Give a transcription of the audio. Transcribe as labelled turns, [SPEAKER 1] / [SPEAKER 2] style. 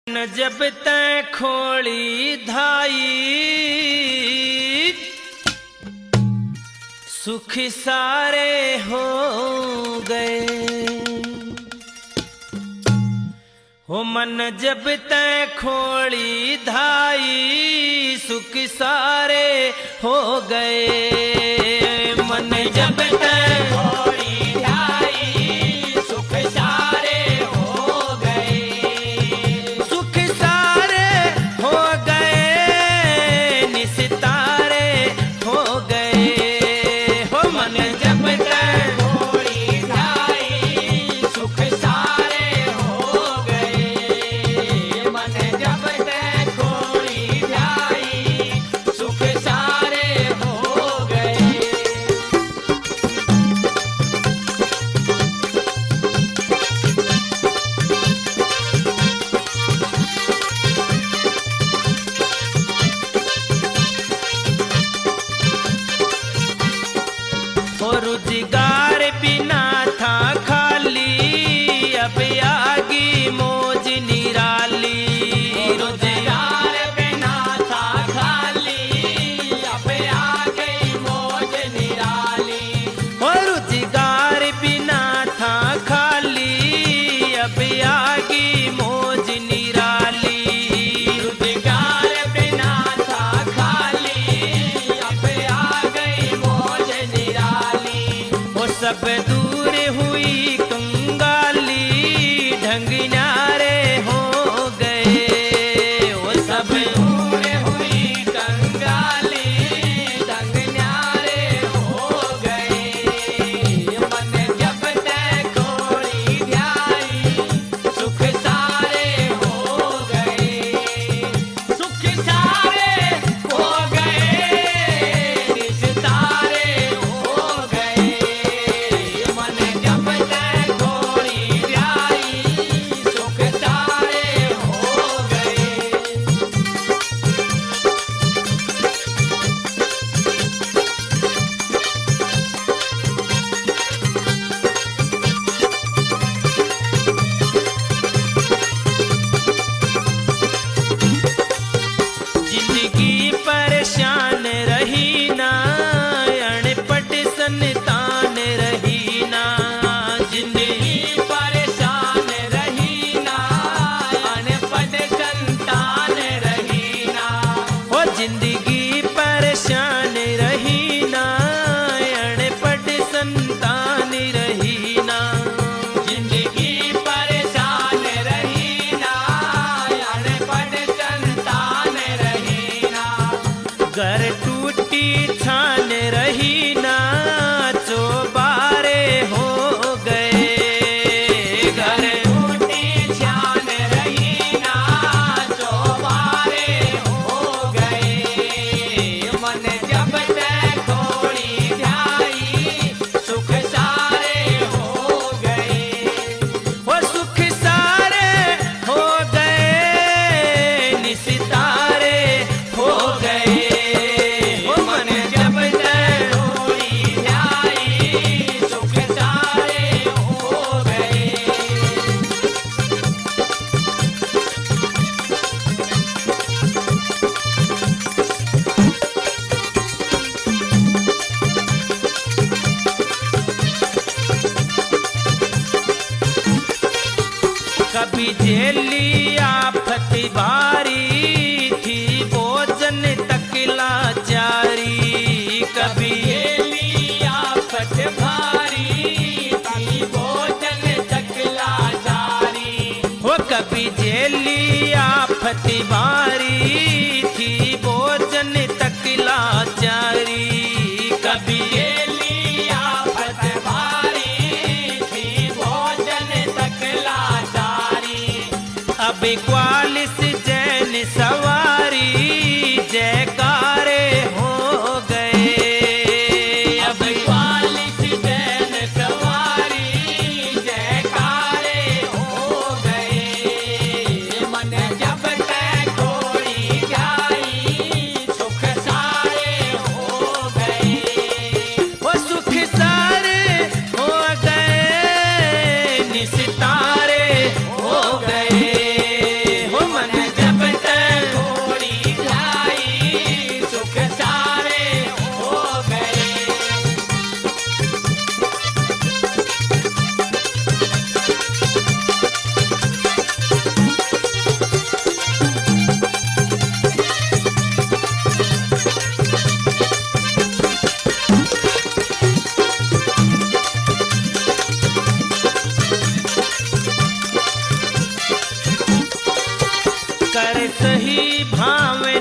[SPEAKER 1] न जब तै खोली धाई सुख सारे हो गए। हो मन जब तै खोली धाई सुख सारे हो गए। मन जब तै खोली धाई सुख सारे हो गए। सुख सारे हो गए निस्तारे हो गए। हो मन जब तै खोली धाई सुख सारे हो गए। मन जब तै खोली धाई सुख सारे हो गए। और रोजगार बिना था खाली अब आगी मौज निराली। रोजगार बिना था खाली अब आ गई मौज निराली। और रोजगार बिना था खाली अब आगी मौज निराली। रोजगार बिना था खाली अब आ गई मौज निराली। वो सब दूर हुई कंगाली ढंग न्यारे हो गए। वो सब दूर हुई कंगाली ढंग न्यारे हो गए। मन जब तै खोली धाई सुख सारे हो गए। सुख सारे हो गए निस्तारे हो गए। मन जब तै खोली धाई सुख सारे हो गए। जिंदगी परेशान रही ना अनपढ़ संतान रही ना। जिंदगी परेशान रही ना अनपढ़ संतान रही ना। हो जिंदगी परेशान रही ना अनपढ़ संतान रही ना। जिंदगी परेशान रही ना अनपढ़ संतान रही ना। घर टूटी छान रही ना चौबारे हो गए। घर टूटी छान रही ना चौबारे हो गए। मन जब तै खोली धाई सुख सारे हो गए। वो सुख सारे हो गए निस्तारे हो गए। वो मन जब तै खोली धाई सुख सारे हो गए। कभी झेली आफत भारी थी भोजन तक लाचारी। कभी झेली आफत भारी थी भोजन तक लाचारी। वो कभी झेली आफत भारी थी भोजन तक लाचारी। कभी झेली आफत भारी थी भोजन तक लाचारी। अब ग्वालिस जैन सवारी जयकारे हो गए। अब ग्वालिस जैन सवारी जयकारे हो गए। मन जब तै खोली धाई सुख सारे हो गए। वो सुख सारे हो गए निस्तारे हो गए। हो मन कर सही भावे